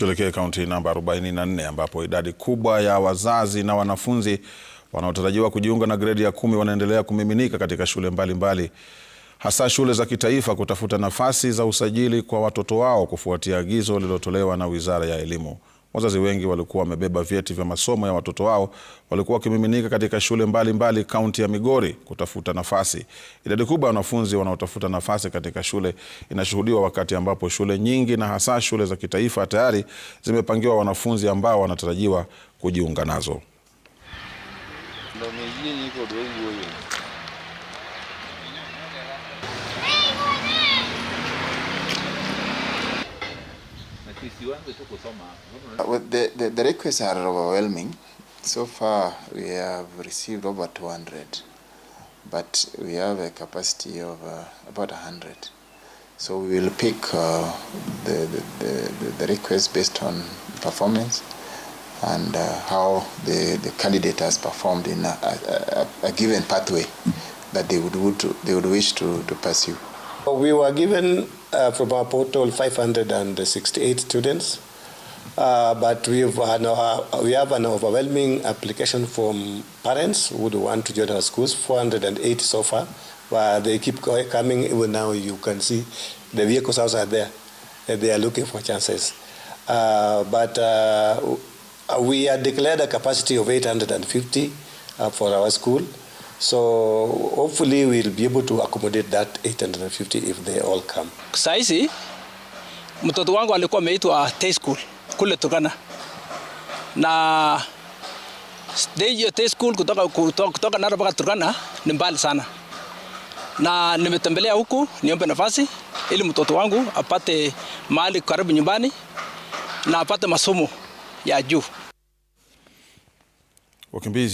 Tuelekee kaunti namba 44 ambapo idadi kubwa ya wazazi na wanafunzi wanaotarajiwa kujiunga na gredi ya 10 wanaendelea kumiminika katika shule mbalimbali, hasa shule za kitaifa kutafuta nafasi za usajili kwa watoto wao kufuatia agizo lililotolewa na Wizara ya Elimu. Wazazi wengi walikuwa wamebeba vyeti vya masomo ya watoto wao walikuwa wakimiminika katika shule mbalimbali kaunti ya Migori kutafuta nafasi. Idadi kubwa ya wanafunzi wanaotafuta nafasi katika shule inashuhudiwa wakati ambapo shule nyingi na hasa shule za kitaifa tayari zimepangiwa wanafunzi ambao wanatarajiwa kujiunga nazo. The requests are overwhelming. So far we have received over 200, but we have a capacity of about 100. So we will pick the requests based on performance and how the candidate has performed in a given pathway that they would wish to pursue. We were given from our portal 568 students, but we have an overwhelming application from parents who would want to join our schools, 480 so far, but they keep coming. Even now you can see the vehicles are there, and they are looking for chances. We had declared a capacity of 850 for our school. So hopefully we'll be able to accommodate that 850 if they all come. Saizi mtoto wangu alikuwa ameitwa Tay School kule Turkana. Na Tay School kutoka Narok mpaka Turkana ni mbali sana. Na nimetembelea huku niombe nafasi ili mtoto wangu apate mahali karibu nyumbani na apate masomo ya juu. Wakimbizi